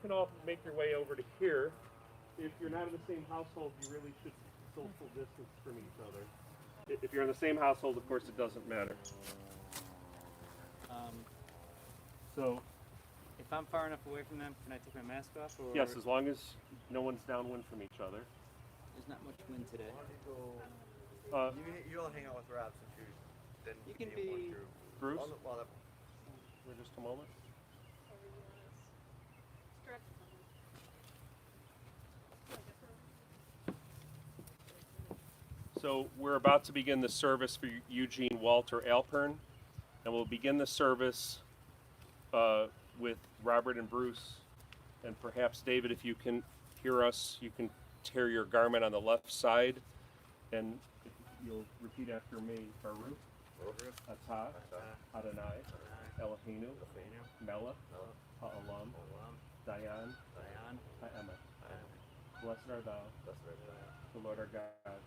can all make your way over to here. If you're not in the same household, you really should social distance from each other. If you're in the same household, of course, it doesn't matter. So, if I'm far enough away from them, can I take my mask off? Or yes, as long as no one's downwind from each other. There's not much wind today. You'll hang out with Rob since you can be in one group. Bruce? Well, For just a moment. So we're about to begin the service for Eugene Walter Alpern, and we'll begin the service with Robert and Bruce, and perhaps David, if you can hear us, you can tear your garment on the left side, and if you'll repeat after me. Baruch, Atah, Adonai, Eloheinu, Melech, Ha'olam, Dayan, Ha'emet. Blessed art thou, the Lord our God,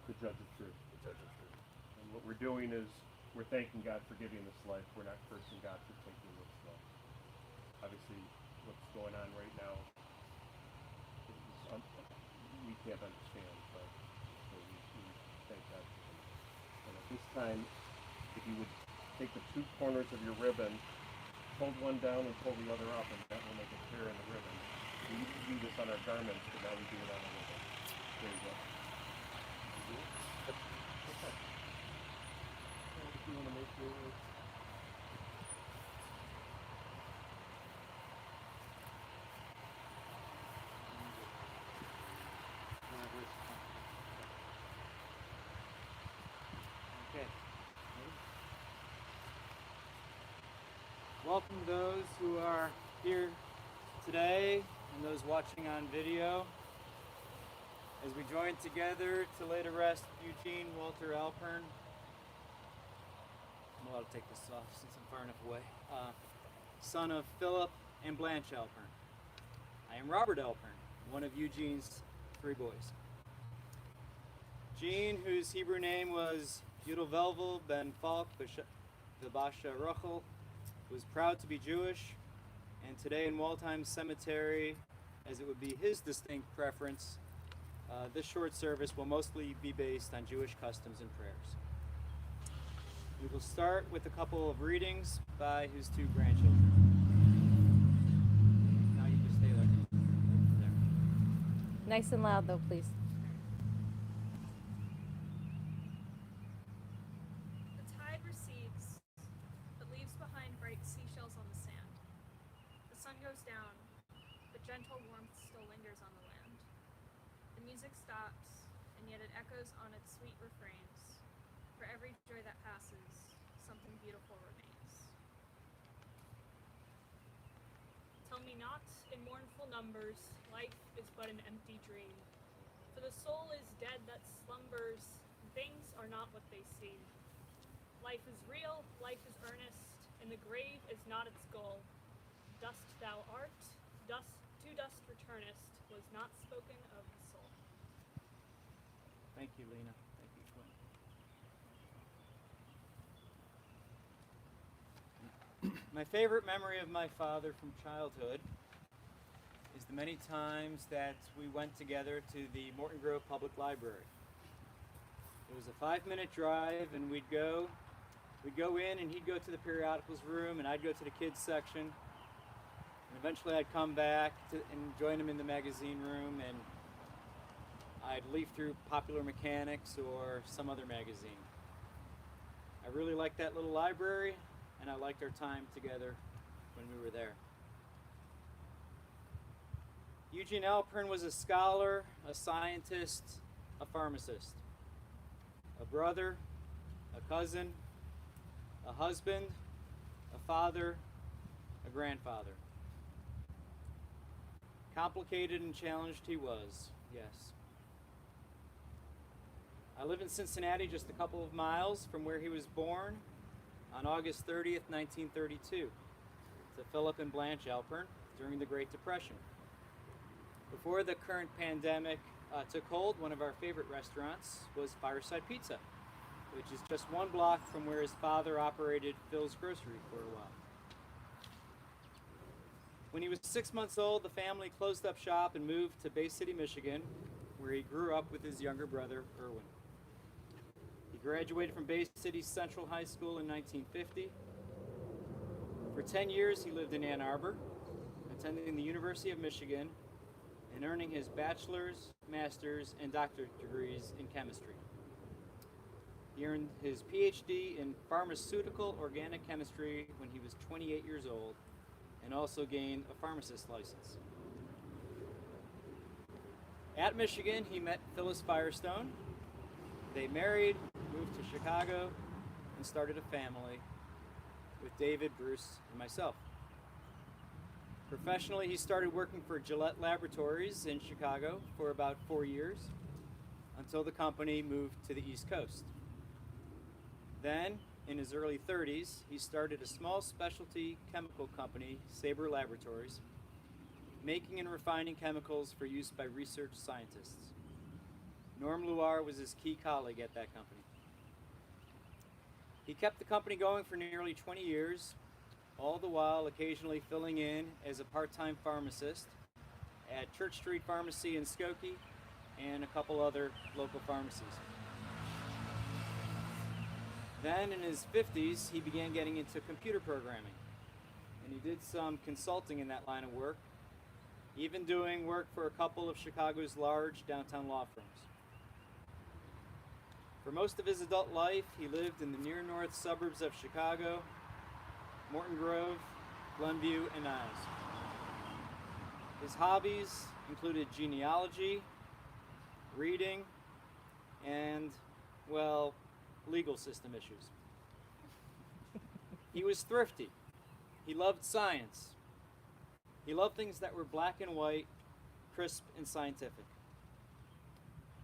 the judge of truth. And what we're doing is we're thanking God for giving this life. We're not cursing God for taking this life. Obviously, what's going on right now, we can't understand, but so we thank God for him. And at this time, if you would take the two corners of your ribbon, hold one down and pull the other up, and that will make a tear in the ribbon. We used to do this on our garments, but now we do it on the ribbon. There you go. If you want to make yours. Okay. Welcome those who are here today and those watching on video as we join together to lay to rest Eugene Walter Alpern. I'm allowed to take this off since I'm far enough away. Son of Philip and Blanche Alpern. I am Robert Alpern, one of Eugene's three boys. Gene, whose Hebrew name was Yudovelvel ben Falk Vibasha Rochel, was proud to be Jewish, and today in Waldheim Cemetery, as it would be his distinct preference, this short service will mostly be based on Jewish customs and prayers. We will start with a couple of readings by his two grandchildren. Now you just stay there. Nice and loud though, please. The tide recedes, but leaves behind bright seashells on the sand. The sun goes down, but gentle warmth still lingers on the land. The music stops, and yet it echoes on its sweet refrains. For every joy that passes, something beautiful remains. Tell me not in mournful numbers, life is but an empty dream. For the soul is dead that slumbers, and things are not what they seem. Life is real, life is earnest, and the grave is not its goal. Dust thou art, dust to dust returnest, was not spoken of the soul. Thank you, Lena. Thank you, Quinn. My favorite memory of my father from childhood is the many times that we went together to the Morton Grove Public Library. It was a 5-minute drive, and we'd go in, and he'd go to the periodicals room, and I'd go to the kids section, and eventually I'd come back and join him in the magazine room, and I'd leaf through Popular Mechanics or some other magazine. I really liked that little library, and I liked our time together when we were there. Eugene Alpern was a scholar, a scientist, a pharmacist, a brother, a cousin, a husband, a father, a grandfather. Complicated and challenged he was, yes. I live in Cincinnati, just a couple of miles from where he was born on August 30th, 1932, to Philip and Blanche Alpern during the Great Depression. Before the current pandemic took hold, one of our favorite restaurants was Fireside Pizza, which is just one block from where his father operated Phil's Grocery for a while. When he was 6 months old, the family closed up shop and moved to Bay City, Michigan, where he grew up with his younger brother, Erwin. He graduated from Bay City Central High School in 1950. For 10 years, he lived in Ann Arbor, attending the University of Michigan and earning his bachelor's, master's, and doctorate degrees in chemistry. He earned his PhD in pharmaceutical organic chemistry when he was 28 years old and also gained a pharmacist's license. At Michigan, he met Phyllis Firestone. They married, moved to Chicago, and started a family with David, Bruce, and myself. Professionally, he started working for Gillette Laboratories in Chicago for about 4 years until the company moved to the East Coast. Then, in his early 30s, he started a small specialty chemical company, Sabre Laboratories, making and refining chemicals for use by research scientists. Norm Luar was his key colleague at that company. He kept the company going for nearly 20 years, all the while occasionally filling in as a part-time pharmacist at Church Street Pharmacy in Skokie and a couple other local pharmacies. Then in his 50s, he began getting into computer programming, and he did some consulting in that line of work, even doing work for a couple of Chicago's large downtown law firms. For most of his adult life, he lived in the near north suburbs of Chicago, Morton Grove, Glenview, and Niles. His hobbies included genealogy, reading, and, well, legal system issues. He was thrifty. He loved science. He loved things that were black and white, crisp and scientific.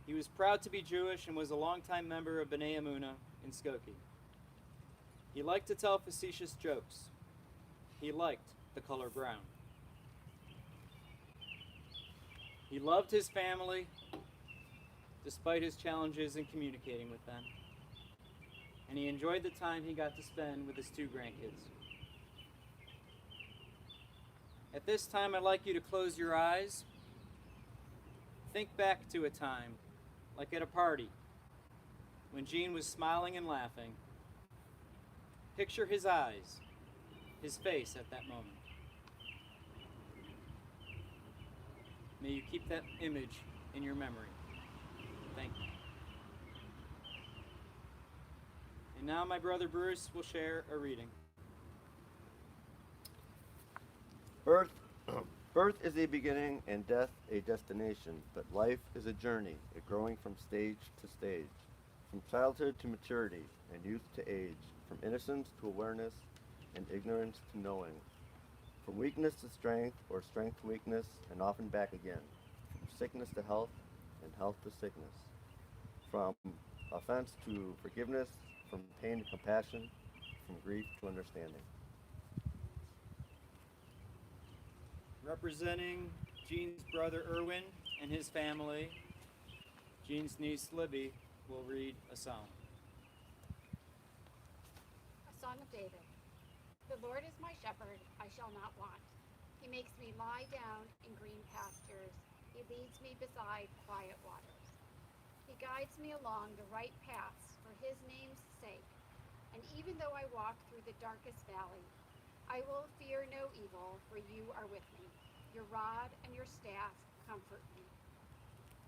He was proud to be Jewish and was a longtime member of B'nai Emunah in Skokie. He liked to tell facetious jokes. He liked the color brown. He loved his family, despite his challenges in communicating with them. And he enjoyed the time he got to spend with his 2 grandkids. At this time, I'd like you to close your eyes. Think back to a time, like at a party, when Gene was smiling and laughing. Picture his eyes, his face at that moment. May you keep that image in your memory. Thank you. And now my brother Bruce will share a reading. Birth is a beginning and death a destination, but life is a journey, a growing from stage to stage, from childhood to maturity and youth to age, from innocence to awareness and ignorance to knowing, from weakness to strength or strength to weakness and often back again, from sickness to health and health to sickness, from offense to forgiveness, from pain to compassion, from grief to understanding. Representing Gene's brother Erwin and his family, Gene's niece Libby will read a psalm. A Song of David. The Lord is my shepherd, I shall not want. He makes me lie down in green pastures. He leads me beside quiet waters. He guides me along the right paths for his name's sake. And even though I walk through the darkest valley, I will fear no evil, for you are with me. Your rod and your staff comfort me.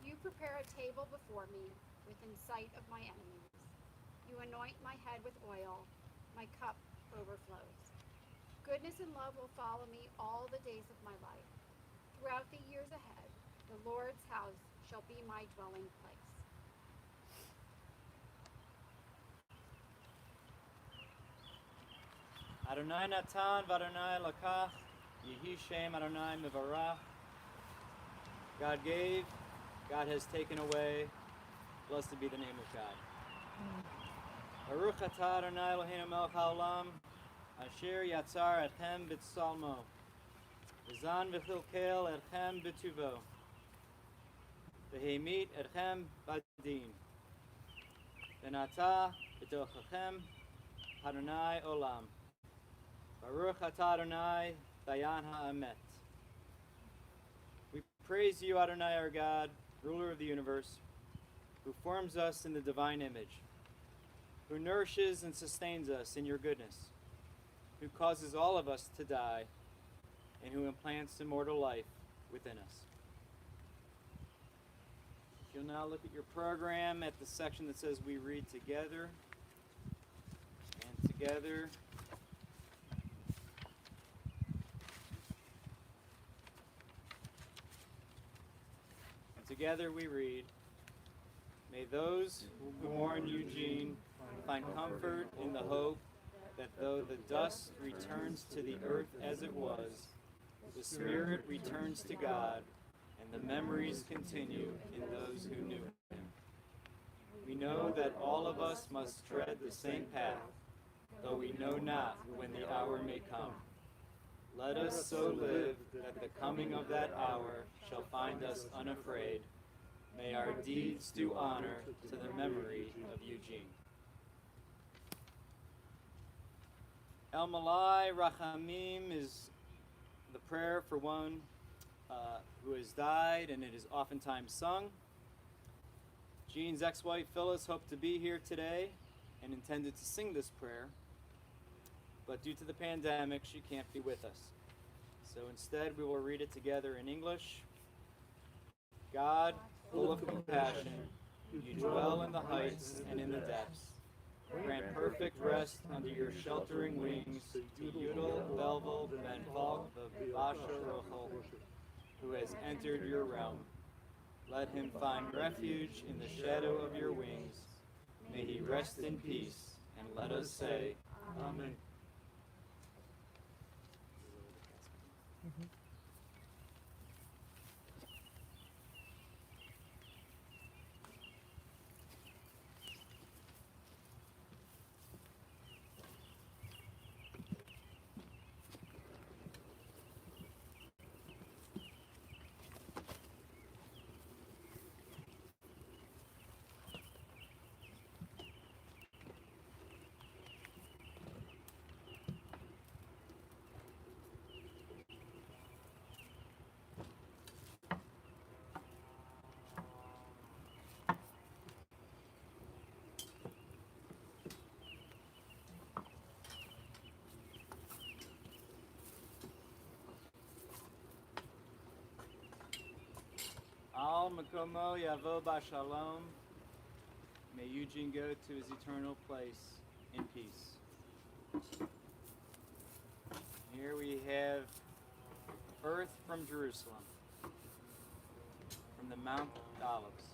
You prepare a table before me within sight of my enemies. You anoint my head with oil. My cup overflows. Goodness and love will follow me all the days of my life. Throughout the years ahead, the Lord's house shall be my dwelling place. Adonai Natan v'Adonai Lakach, Yehi Shem Adonai Mivarach. God gave, God has taken away. Blessed be the name of God. Baruch atah Adonai Eloheinu melech haolam, asher yatzar etchem b'tzalmo, v'zan v'chilkel etchem b'tuvo, v'hemit etchem b'adin, v'natah b'tochachem Adonai olam. Baruch atah Adonai Dayan Ha'emet. We praise you, Adonai our God, ruler of the universe, who forms us in the divine image, who nourishes and sustains us in your goodness, who causes all of us to die, and who implants immortal life within us. If you'll now look at your program at the section that says we read together, and together. And together we read, may those who mourn Eugene find comfort in the hope that though the dust returns to the earth as it was, the spirit returns to God, and the memories continue in those who knew him. We know that all of us must tread the same path, though we know not when the hour may come. Let us so live that the coming of that hour shall find us unafraid. May our deeds do honor to the memory of Eugene. El Malai Rachamim is the prayer for one who has died, and it is oftentimes sung. Gene's ex-wife Phyllis hoped to be here today and intended to sing this prayer, but due to the pandemic, she can't be with us. So instead, we will read it together in English. God, full of compassion, you dwell in the heights and in the depths. Grant perfect rest under your sheltering wings to Yudel Belvel Ben Falk the Basha Rochel, who has entered your realm. Let him find refuge in the shadow of your wings. May he rest in peace, and let us say, Amen. Al Makomo Yavo Bashalom. May Eugene go to his eternal place in peace. Here we have earth from Jerusalem, from the Mount Olives.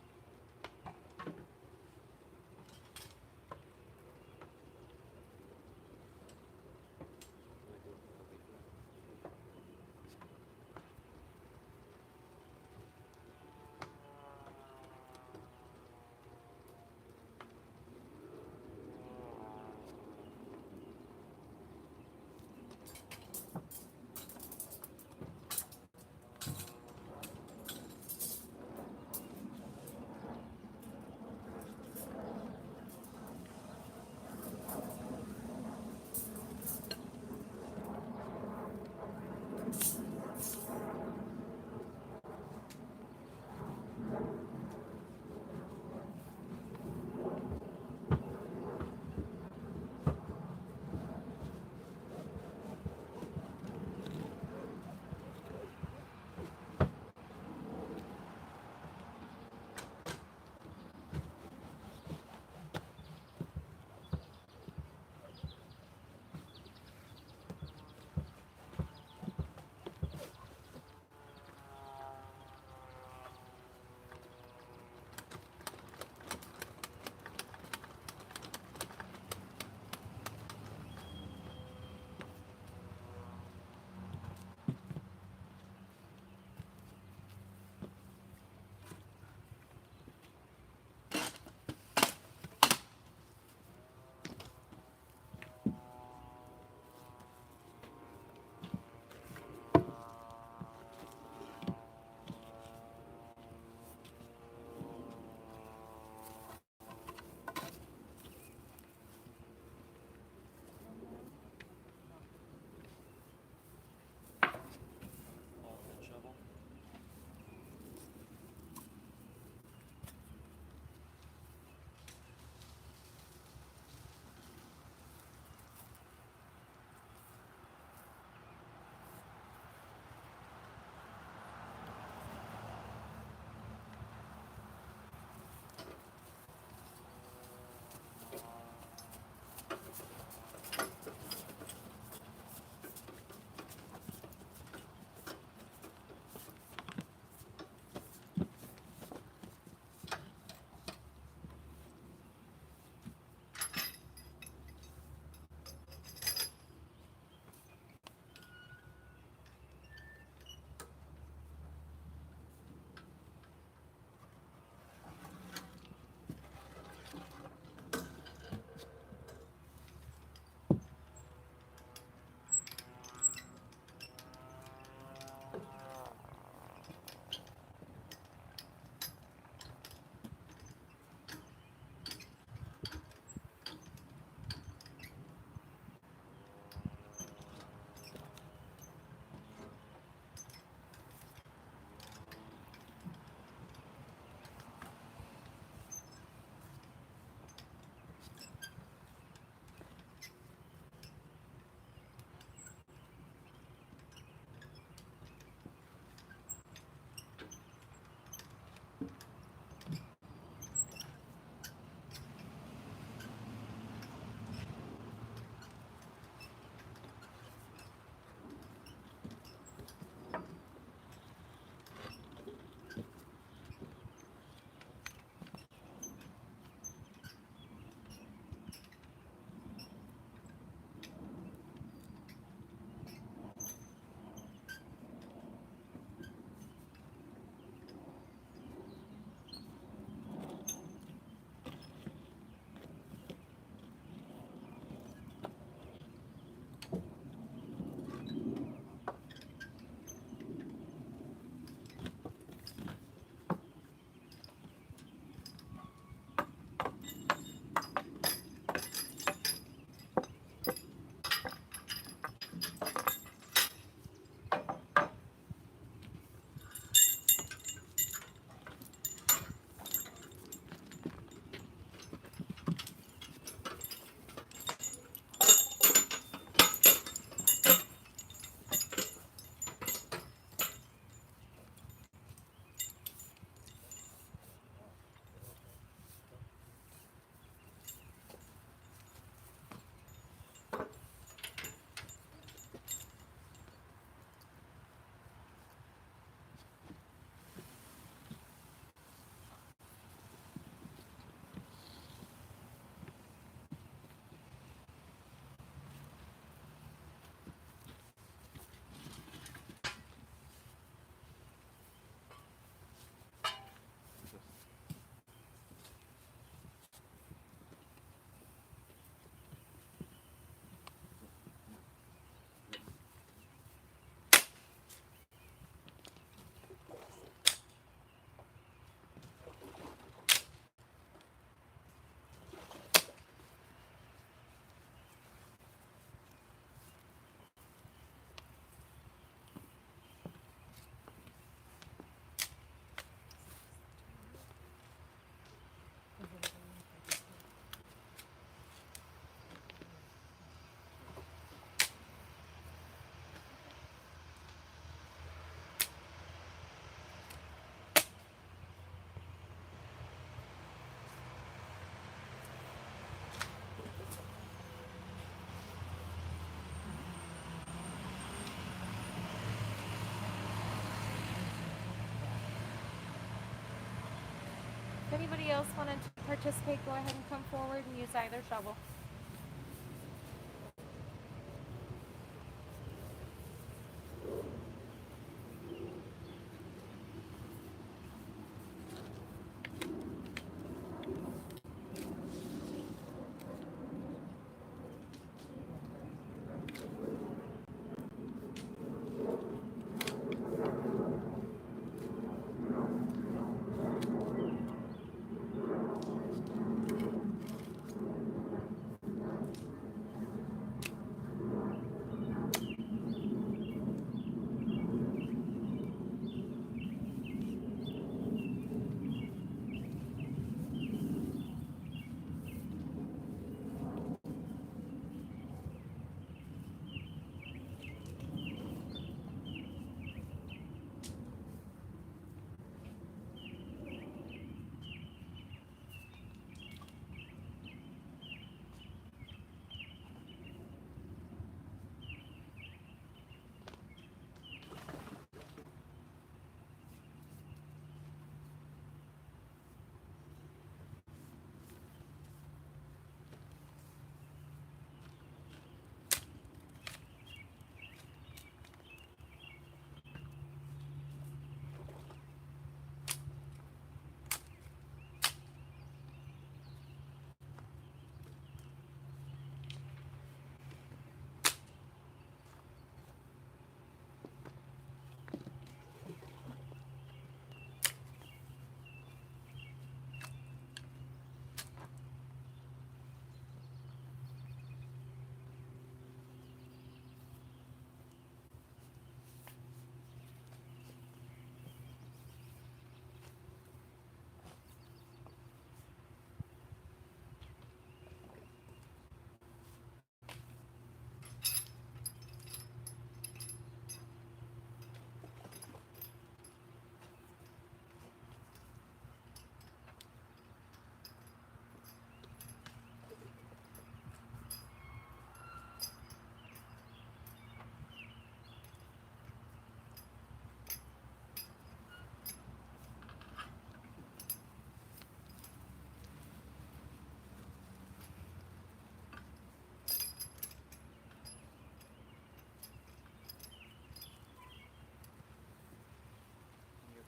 anybody else wanted to participate, go ahead and come forward and use either shovel.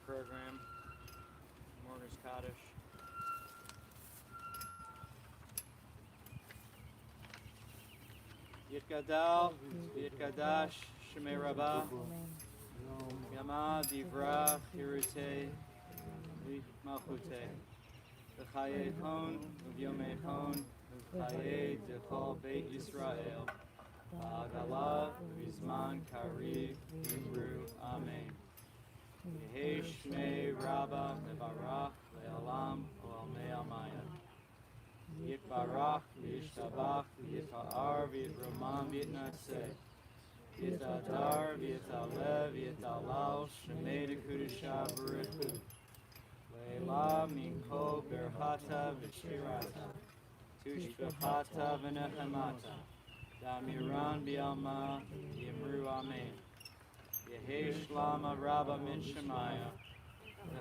Program, Mourner's Kaddish. Yitgadal, Yitgadash, Shemei Rabbah, Yama Divra, Hirute, Malchute, V'chaye Hon, Uvyome Hon, V'chaye Dechol Beit Yisrael, V'agala, V'zman Kariv, Yimru, Amen. Yehi Shmei Rabba Mevarach Le'olam Olamei Almaya. Yitbarach V'yishtabach V'yita'ar V'yitromam V'yitnaseh. V'yitadar V'yitalev V'yitalal Shemei Dekudusha Baruchu. Le'ela Minko Berchata V'shirata. Tushbechata V'nechemata. Damiran B'alma Yimru Amen. Yehi Shlama Rabba Min Shemaya,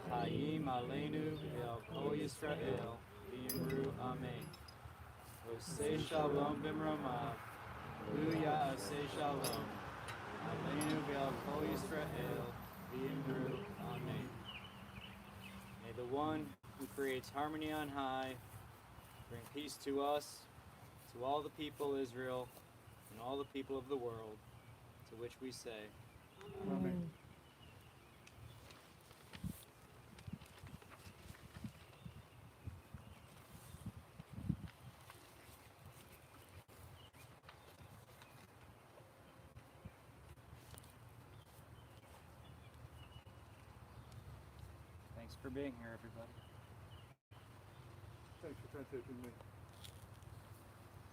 V'chayim Aleinu V'el Kol Yisrael, V'yimru Amen. Osei Shalom B'mramav, Hu Ya'aseh Shalom, Aleinu V'el Kol Yisrael, V'yimru Amen. May the one who creates harmony on high bring peace to us, to all the people of Israel, and all the people of the world, to which we say, Amen. Thanks for being here, everybody. Thanks for contacting me.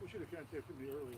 We should have contacted me earlier.